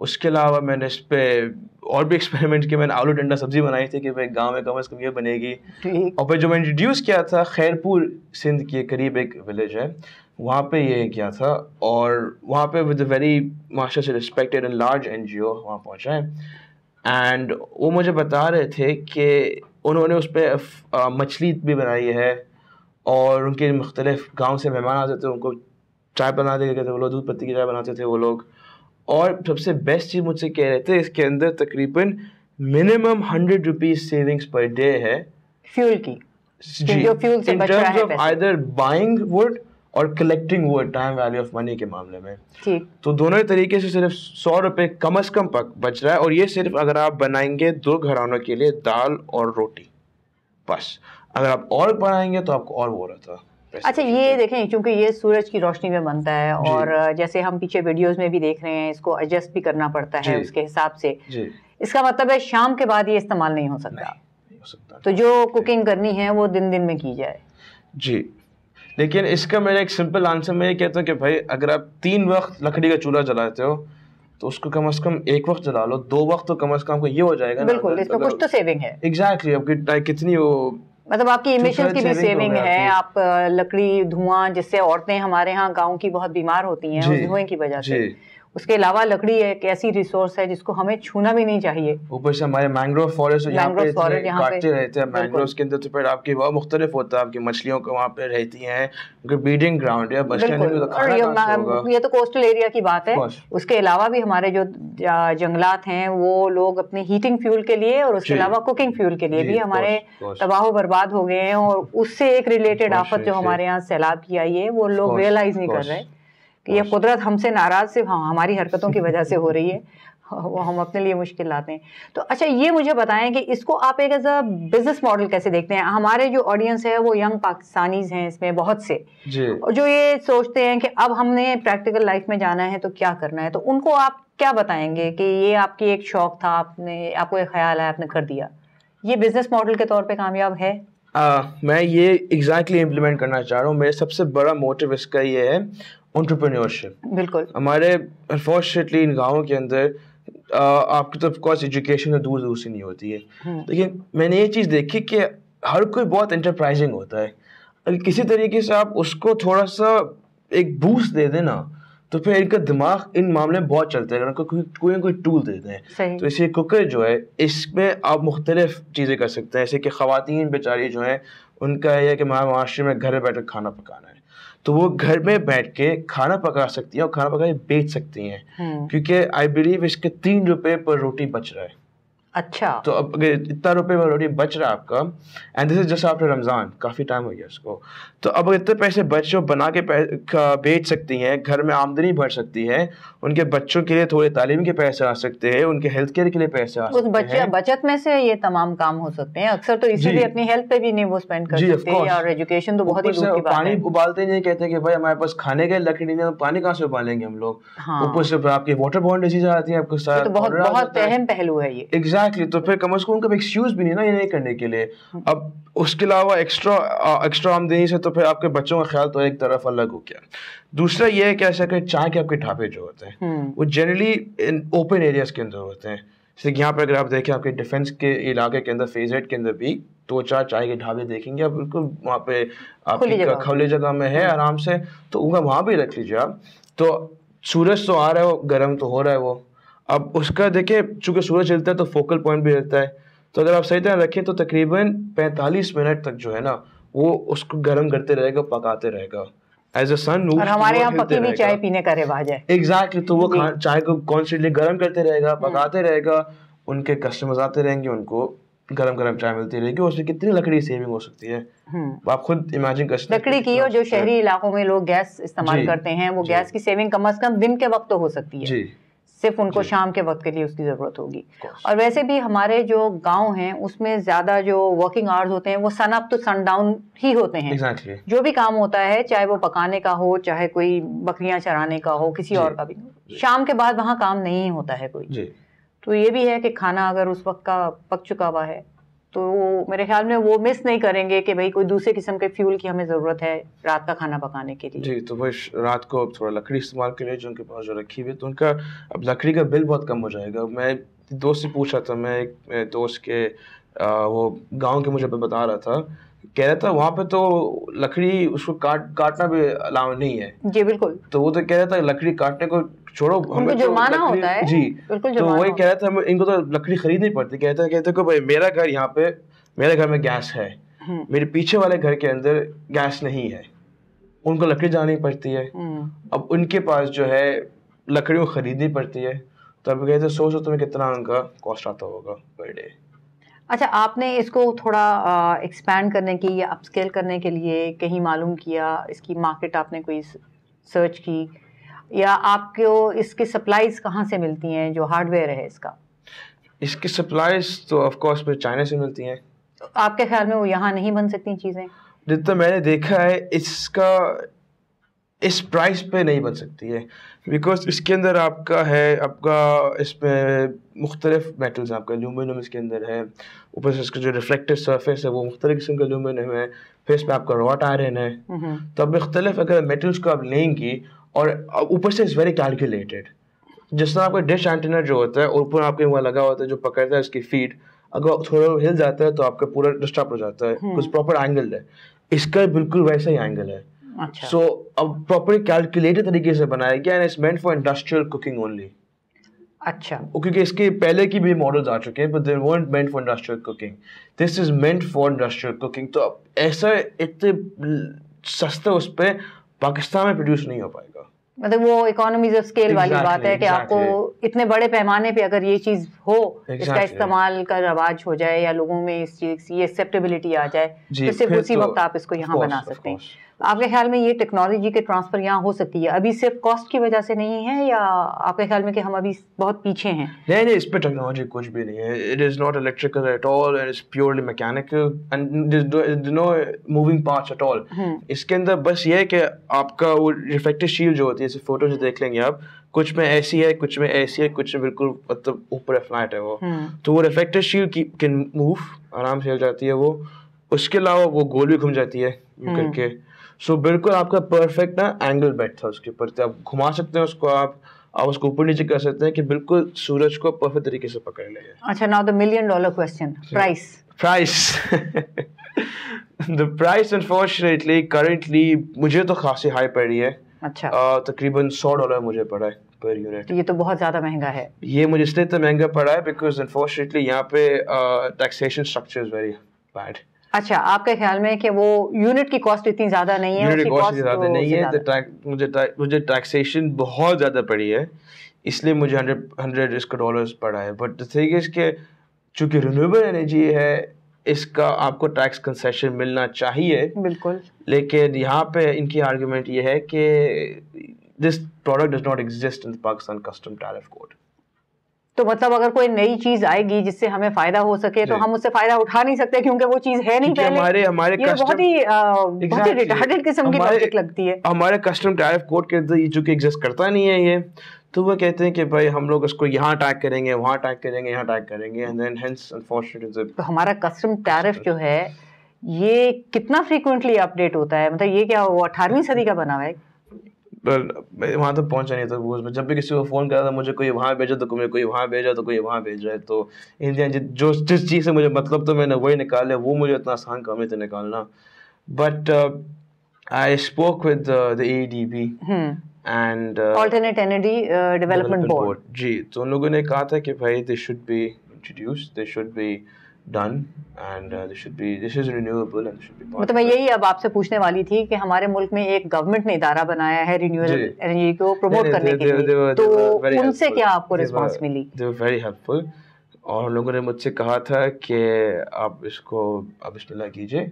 اس کے علاوہ میں نے اس پہ اور بھی ایکسپیریمنٹ کیا. میں نے آلو ٹنڈا سبزی بنائی تھی کہ بھائی گاؤں میں کم از کم یہ بنے گی. اور پھر جو میں انٹروڈیوس کیا تھا خیرپور سندھ کے قریب ایک ولیج ہے, وہاں پہ یہ کیا تھا, اور وہاں پہ ود اے ویری ماشاء سے رسپیکٹیڈ اینڈ لارج NGO وہاں پہنچا ہے. اینڈ وہ مجھے بتا رہے تھے کہ انہوں نے اس پہ مچھلی بھی بنائی ہے, اور ان کے مختلف گاؤں سے مہمان آتے تھے, ان کو چائے بناتے تھے وہ لوگ, دودھ پتی کی چائے بناتے تھے وہ لوگ. اور سب سے بیسٹ چیز مجھ سے کہہ رہے تھے اس کے اندر تقریباً minimum 100 rupees savings per day ہے فیول کی, جو فیول سے بچ رہا ہے, آئدر بائنگ وڈ اور collecting would, time value of money کے معاملے میں. تو دونوں طریقے سے صرف 100 روپے کم از کم بچ رہا ہے, اور یہ صرف اگر آپ بنائیں گے 2 گھرانوں کے لیے دال اور روٹی بس. اگر آپ اور بنائیں گے تو آپ کو اور وہ رہتا. اچھا یہ دیکھیں, چونکہ یہ سورج کی روشنی میں بنتا ہے, اور جیسے ہم پیچھے ویڈیوز میں بھی دیکھ رہے ہیں, اس کو ایڈجسٹ بھی کرنا پڑتا ہے اس کے حساب سے. اس کا مطلب ہے شام کے بعد یہ استعمال نہیں ہو سکتا, تو جو کوکنگ کرنی ہے وہ دن دن میں کی جائے. جی, لیکن اس کا میرا ایک سمپل آنسر میں یہ کہتا ہوں کہ بھائی اگر آپ 3 وقت لکڑی کا چولہا جلاتے ہو تو اس کو کم از کم 1 وقت جلا لو, 2 وقت تو کم از کم کو یہ ہو جائے گا. بالکل, اس میں کچھ تو سیونگ ہے. ایگزیکٹلی, اب کتنی وہ مطلب آپ کی ایمیشنز کی بھی سیونگ ہے. آپ لکڑی دھواں, جس سے عورتیں ہمارے ہاں گاؤں کی بہت بیمار ہوتی ہیں اس دھوئیں کی وجہ سے. اس کے علاوہ لکڑی ایک ایسی ریسورس ہے جس کو ہمیں چھونا بھی نہیں چاہیے. اوپر سے ہمارے مینگروو فارسٹ جہاں پہ کاٹتے رہتے ہیں, مینگرووز کے اندر تو پھر آپ کی بہت مختلف ہوتا ہے, آپ کی مچھلیوں کو وہاں پہ رہتی ہیں, کیونکہ بیڈنگ گراؤنڈ ہے. یہ تو کوسٹل ایریا کی بات ہے. اس کے علاوہ بھی ہمارے جو جنگلات ہیں وہ لوگ اپنے ہیٹنگ فیول کے لیے اور اس کے علاوہ کوکنگ فیول کے لیے بھی ہمارے تباہ و برباد ہو گئے ہیں. اور اس سے ایک ریلیٹڈ آفت جو ہمارے یہاں سیلاب کی آئی ہے وہ لوگ ریئلائز نہیں کر رہے کہ یہ قدرت ہم سے ناراض صرف ہماری حرکتوں کی وجہ سے ہو رہی ہے, وہ ہم اپنے لیے مشکل لاتے ہیں. تو اچھا یہ مجھے بتائیں کہ اس کو آپ ایک ایز اے بزنس ماڈل کیسے دیکھتے ہیں؟ ہمارے جو آڈینس ہے وہ ینگ پاکستانیز ہیں اس میں بہت سے, اور جو یہ سوچتے ہیں کہ اب ہم نے پریکٹیکل لائف میں جانا ہے تو کیا کرنا ہے, تو ان کو آپ کیا بتائیں گے کہ یہ آپ کی ایک شوق تھا, آپ کو ایک خیال ہے, آپ نے کر دیا, یہ بزنس ماڈل کے طور پہ کامیاب ہے؟ میں یہ ایگزیکٹلی امپلیمنٹ کرنا چاہ رہا ہوں. میرے سب سے بڑا موٹیو اس کا یہ ہے انٹرپرینیورشپ. بالکل, ہمارے انفارچونیٹلی ان گاؤں کے اندر آپ کی تو آف کورس ایجوکیشن دور دور سے نہیں ہوتی ہے, لیکن میں نے یہ چیز دیکھی کہ ہر کوئی بہت انٹرپرائزنگ ہوتا ہے. اگر کسی طریقے سے آپ اس کو تھوڑا سا ایک بوسٹ دے دیں نا تو پھر ان کا دماغ ان معاملے میں بہت چلتا ہے. اگر کوئی نہ کوئی ٹول دے دیں تو اس کوکر جو ہے اس میں آپ مختلف چیزیں کر سکتے ہیں. جیسے کہ خواتین بیچاری جو ہیں ان کا یہ ہے کہ معاشرے میں گھر بیٹھ کر کھانا پکانا ہے, تو وہ گھر میں بیٹھ کے کھانا پکا سکتی ہیں اور کھانا پکا کے بیچ سکتی ہیں, کیونکہ آئی بلیو اس کے 3 روپے پر روٹی بچ رہا ہے. اچھا, تو اب اگر اتنا روپے پر روٹی بچ رہا ہے آپ کا, and this is just after Ramzan, کافی ٹائم ہو گیا اس کو, تو اب اتنے پیسے بچ جو بنا کے بیچ سکتی ہیں, گھر میں آمدنی بڑھ سکتی ہے, ان کے بچوں کے لیے تھوڑے تعلیم کے پیسے آ سکتے ہیں, ان کے ہیلتھ کیئر کے لیے پیسے آ سکتے ہیں. بچت میں سے یہ تمام کام ہو سکتے ہیں. اکثر تو اسی لیے اپنی ہیلتھ پہ بھی نہیں وہ اسپینڈ کر سکتے, اور ایجوکیشن تو بہت ہی دور کی بات ہے. پانی ابالتے نہیں کہتے کہ بھائی ہمارے پاس کھانے کے لکڑی نہیں ہے, پانی کہاں سے ابالیں گے ہم لوگ. اوپر سے آپ کی واٹر بورن ڈیزیز آتی ہیں آپ کے ساتھ, بہت اہم پہلو ہے یہ. ایگزیکٹلی, تو پھر کم از کم ان کا ایکسکیوز بھی نہیں نا یہ نہیں کرنے کے لیے. اب اس کے علاوہ ایکسٹرا آمدنی سے تو پھر آپ کے بچوں کا خیال تو ایک طرف الگ ہو گیا. دوسرا یہ ہے کہ ایسا کہ چائے کے آپ کے ڈھابے جو ہوتے ہیں وہ جنرلی اوپن ایریاز کے اندر ہوتے ہیں. جیسے یہاں پہ اگر آپ دیکھیں آپ کے ڈیفینس کے علاقے کے اندر فیز 8 کے اندر بھی 2-4 چائے کے ڈھابے دیکھیں گے آپ, بالکل وہاں پہ آپ کی کھلی جگہ میں ہے آرام سے, تو وہاں بھی رکھ لیجیے آپ. تو سورج تو آ رہا ہے, وہ گرم تو ہو رہا ہے وہ. اب اس کا دیکھیں چونکہ سورج چلتا ہے تو فوکل پوائنٹ بھی رہتا ہے, تو اگر آپ صحیح طرح رکھیں تو تقریباً 45 منٹ تک جو ہے نا وہ اس کو گرم کرتے رہے گا, پکاتے رہے گا. ایز اے سن اور ہمارے یہاں پکی ہوئی چائے پینے کا رواج ہے. ایگزیکٹلی, تو وہ چائے کو کانسٹنٹلی گرم کرتے رہے گا, پکاتے رہے گا, ان کے کسٹمرز آتے رہیں گے, ان کو گرم گرم چائے ملتی رہے گی. اس میں کتنی لکڑی سیونگ ہو سکتی ہے آپ خود امیجن کر سکتے ہیں. لکڑی کی, اور جو شہری علاقوں میں لوگ گیس استعمال کرتے ہیں وہ گیس کی سیونگ کم از کم دن کے وقت تو ہو سکتی ہے, صرف ان کو شام کے وقت کے لیے اس کی ضرورت ہوگی. اور ویسے بھی ہمارے جو گاؤں ہیں اس میں زیادہ جو ورکنگ آورز ہوتے ہیں وہ سن اپ تو سن ڈاؤن ہی ہوتے ہیں. جو بھی کام ہوتا ہے چاہے وہ پکانے کا ہو, چاہے کوئی بکریاں چرانے کا ہو, کسی اور کا بھی, شام کے بعد وہاں کام نہیں ہوتا ہے کوئی. تو یہ بھی ہے کہ کھانا اگر اس وقت کا پک چکا ہوا ہے تو میرے خیال میں وہ مس نہیں کریں گے کہ بھائی کوئی دوسرے قسم کے فیول کی ہمیں ضرورت ہے رات کا کھانا پکانے کے لیے. جی تو وہ رات کو تھوڑا لکڑی استعمال کرے جو ان کے پاس جو رکھی ہوئی ہے, تو ان کا اب لکڑی کا بل بہت کم ہو جائے گا. میں دوست سے پوچھ رہا تھا, میں ایک دوست کے وہ گاؤں کے مجھے بتا رہا تھا, کہہ رہا تھا وہاں پہ تو لکڑی اس کو کاٹنا بھی الاؤ نہیں ہے. جی بالکل. تو وہ تو کہہ رہا تھا لکڑی کاٹنے کو چھوڑو, ہمیں جرمانہ ہوتا ہے. جی تو وہی کہہ رہا تھا ان کو تو لکڑی خریدنی پڑتی. کہتے کہ بھائی میرا گھر یہاں پہ, میرے گھر میں گیس ہے, میرے پیچھے والے گھر کے اندر گیس نہیں ہے, ان کو لکڑی جانی پڑتی ہے. اب ان کے پاس جو ہے لکڑیوں خریدنی پڑتی ہے. تو اب کہتے سوچو تمہیں کتنا ان کا کاسٹ آتا ہوگا پر ڈے. اچھا, آپ نے اس کو تھوڑا ایکسپینڈ کرنے کی یا اپ اسکیل کرنے کے لیے کہیں معلوم کیا, اس کی مارکیٹ آپ نے کوئی سرچ کی, یا آپ کو اس کی سپلائیز کہاں سے ملتی ہیں جو ہارڈ ویئر ہے اس کا؟ اس کی سپلائیز تو آف کورس پھر چائنا سے ملتی ہیں. آپ کے خیال میں وہ یہاں نہیں بن سکتی چیزیں؟ جتنا میں نے دیکھا ہے اس کا اس پرائز پہ نہیں بن سکتی ہے, بیکاز اس کے اندر آپ کا ہے, آپ کا اس میں مختلف میٹلز ہیں. آپ کا الومینیم اس کے اندر ہے, اوپر سے اس کا جو ریفلیکٹیو سرفیس ہے وہ مختلف قسم کا الومینیم ہے, پھر اس پہ آپ کا راٹ آئرن ہے. تو اب مختلف اگر میٹلس کو آپ لیں گی, اور اوپر سے اٹس ویری کیلکولیٹڈ. جس طرح آپ کا ڈش اینٹینا جو ہوتا ہے اور اوپر آپ کے وہاں لگا ہوتا ہے جو پکڑتا ہے اس کی فیڈ, اگر تھوڑا ہل جاتا ہے تو آپ کا پورا ڈسٹرب ہو جاتا ہے, کچھ پراپر اینگل ہے. اس کا بالکل ویسا ہی اینگل ہے. سو اب پراپر کیلکولیٹڈ طریقے سے بنایا گیا, and it's meant for industrial cooking only. اچھا, کیونکہ اس کے پہلے کی بھی ماڈلز آ چکے ہیں, but they weren't meant for industrial cooking. This is meant for industrial cooking. تو اب ایسا اتنے سستا اس پہ پاکستان میں پروڈیوس نہیں ہو پائے گا. مطلب وہ اکانومیز آف اسکیل والی بات ہے کہ آپ کو اتنے بڑے پیمانے پہ اگر یہ چیز ہو, اس کا استعمال کا رواج ہو جائے یا لوگوں میں اس چیز کی ایکسیپٹیبلٹی آ جائے, تو صرف اسی وقت آپ اس کو یہاں بنا سکتے ہیں. آپ کے خیال میں یہ ٹیکنالوجی کے ٹرانسفر یہاں ہو سکتی ہے ابھی صرف کاسٹ کی وجہ سے نہیں ہے, یا آپ کے خیال میں کہ ہم ابھی بہت پیچھے ہیں؟ نہیں, اس پہ ٹیکنالوجی کچھ بھی نہیں ہے. It is not electrical at all, it is purely mechanical, and there is no moving parts at all. اس کے اندر بس یہ ہے کہ آپ کا وہ ریفلیکٹیو شیلڈ جو ہوتی ہے, جیسے فوٹو سے دیکھ لیں گے آپ, کچھ میں ایسی ہے, کچھ میں ایسی ہے, کچھ میں بالکل مطلب اوپر فلیٹ ہے وہ. تو وہ ریفلیکٹیو شیلڈ کین موو, آرام سے ہل جاتی ہے وہ. اس کے علاوہ وہ گول بھی گھوم جاتی ہے کر کے. سو بالکل آپ کا پرفیکٹ نا اینگل بیٹھ تھا اس کے اوپر, آپ گھما سکتے ہیں اس کو, آپ اس کو اوپر نیچے کر سکتے ہیں کہ بالکل سورج کو پرفیکٹ طریقے سے پکڑ لے. اچھا, now the $1 million question, price. The price unfortunately currently مجھے تو خاصی ہائی پڑ رہی ہے. اچھا, تقریباً $100 مجھے پڑا ہے پر یونٹ. یہ تو بہت زیادہ مہنگا ہے. یہ مجھے اس لیے اتنا مہنگا پڑا ہے بیکاز انفارچونیٹلی یہاں پہ taxation structure is very bad. اچھا, آپ کے خیال میں کہ وہ یونٹ کی کاسٹ اتنی زیادہ نہیں ہے؟ یونٹ کی کاسٹ زیادہ نہیں ہے, مجھے ٹیکسیشن بہت زیادہ پڑی ہے, اس لیے مجھے 100 اس کا ڈالرز پڑا ہے. بٹ the thing is کہ چونکہ رینیویبل انرجی ہے, اس کا آپ کو ٹیکس کنسیشن ملنا چاہیے. بالکل. لیکن یہاں پہ ان کی آرگومنٹ یہ ہے کہ this product does not exist in Pakistan custom tariff code. تو مطلب اگر کوئی نئی چیز آئے گی جس سے ہمیں فائدہ ہو سکے تو ہم اس سے فائدہ اٹھا نہیں سکتے کیونکہ وہ چیز ہے نہیں پہلے. بہت ہی ریٹارڈڈ قسم کی لاجک لگتی ہے. ہمارے کسٹم ٹیرف کوڈ کے اندر جو کہ ایگزسٹ کرتا نہیں ہے یہ, تو وہ کہتے ہیں کہ بھائی ہم لوگ اس کو یہاں ٹیگ کریں گے, وہاں ٹیگ کریں گے, یہاں ٹیگ کریں گے, اینڈ دین ہینس انفارچونیٹلی. تو ہمارا کسٹم ٹیرف جو ہے یہ کتنا فریکوینٹلی اپ ڈیٹ ہوتا ہے؟ مطلب یہ کیا وہ 18ویں صدی کا بنا ہوا ہے؟ وہاں تک پہنچا نہیں تھا. جب بھی کسی کو فون کرا تھا مجھے کوئی وہاں بھیجا تو کوئی وہاں بھیجا تو کوئی وہاں بھیج رہا ہے. تو انڈیا جو جس چیز سے مجھے مطلب تو میں نے وہی نکال لیا, وہ مجھے اتنا آسان کام نہیں تھا نکالنا. But I spoke with the ADB and alternate energy development board. جی, تو ان لوگوں نے کہا تھا کہ بھائی they should be introduced, they should be done and they should be, this is renewable and should be part. مطلب میں یہی اب آپ سے پوچھنے والی تھی کہ ہمارے ملک میں ایک گورنمنٹ نے ادارہ بنایا ہے رینیویبل انرجی کو پروموٹ کرنے کے لیے, تو ان سے کیا آپ کو رسپانس ملی؟ They were very helpful, اور لوگوں نے مجھ سے کہا تھا کہ آپ اس کو اب بسم اللہ کیجیے,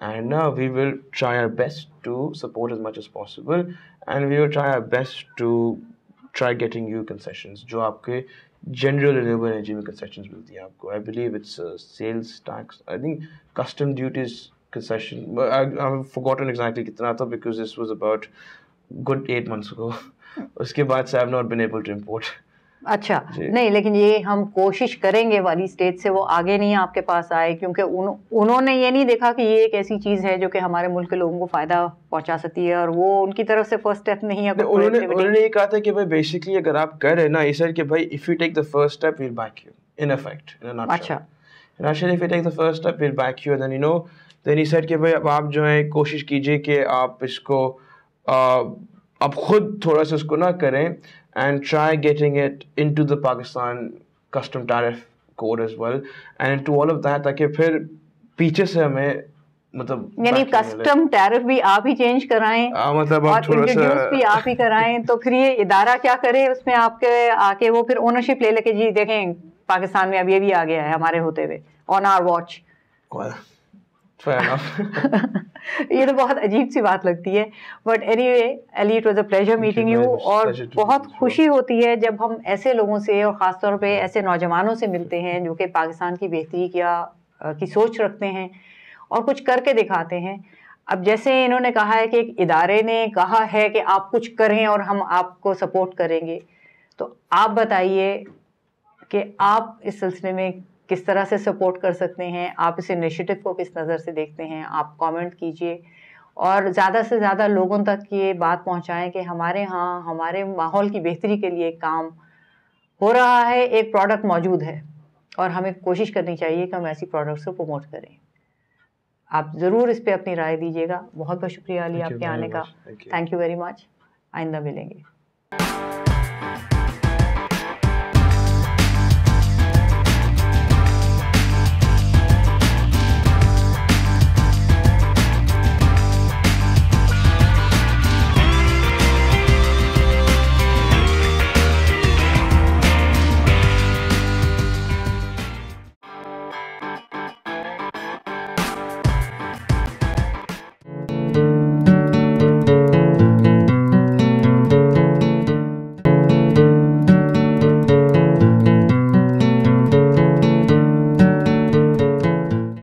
and we will try our best to support as much as possible, and we will try our best to try getting you concessions جو آپ کے general renewable energy میں concessions ملتی ہیں آپ کو. I believe it's sales tax, I think custom duties concession, I've forgotten exactly کتنا تھا because this was about good 8 months ago. اس کے بعد سے I've not been able to import. اچھا نہیں، لیکن یہ ہم کوشش کریں گے والی اسٹیج سے وہ آگے نہیں آپ کے پاس آئے، کیونکہ انہوں نے یہ نہیں دیکھا کہ یہ ایک ایسی چیز ہے جو کہ ہمارے ملک کے لوگوں کو فائدہ پہنچا سکتی ہے، اور وہ ان کی طرف سے فرسٹ اسٹیپ نہیں ہے. انہوں نے یہ کہا تھا کہ بھائی بیسکلی اگر آپ کر رہے نا یہ سر کہ بھائی if you take the first step we'll back you in effect اچھا if you take the first step we'll back you, and then then he said کہ بھائی اب آپ جو ہے کوشش کیجئے کہ آپ اس کو اب خود تھوڑا سا اس کو نہ کریں and try getting it into the Pakistan custom tariff code as well and to all of that تاکہ پھر پیچھے سے ہمیں مطلب یعنی کسٹم ٹیرف بھی آپ ہی چینج کرائیں مطلب اور انٹروڈیوس بھی آپ ہی کرائیں، تو پھر یہ ادارہ کیا کرے اس میں آپ کے آ کے وہ پھر اونرشپ لے کے جی دیکھیں پاکستان میں اب یہ بھی آ گیا ہے ہمارے ہوتے ہوئے آن آر واچ. یہ تو بہت عجیب سی بات لگتی ہے. But any way Ali it was a pleasure meeting you, اور بہت خوشی ہوتی ہے جب ہم ایسے لوگوں سے اور خاص طور پہ ایسے نوجوانوں سے ملتے ہیں جو کہ پاکستان کی بہتری کی سوچ رکھتے ہیں اور کچھ کر کے دکھاتے ہیں. اب جیسے انہوں نے کہا ہے کہ ایک ادارے نے کہا ہے کہ آپ کچھ کریں اور ہم آپ کو سپورٹ کریں گے، تو آپ بتائیے کہ آپ اس سلسلے میں کس طرح سے سپورٹ کر سکتے ہیں، آپ اس انیشیٹو کو کس نظر سے دیکھتے ہیں. آپ کامنٹ کیجئے اور زیادہ سے زیادہ لوگوں تک یہ بات پہنچائیں کہ ہمارے ہاں ہمارے ماحول کی بہتری کے لیے کام ہو رہا ہے، ایک پروڈکٹ موجود ہے اور ہمیں کوشش کرنی چاہیے کہ ہم ایسی پروڈکٹس کو پروموٹ کریں. آپ ضرور اس پہ اپنی رائے دیجیے گا. بہت بہت شکریہ علی آپ کے آنے کا. Thank you very much. آئندہ ملیں گے.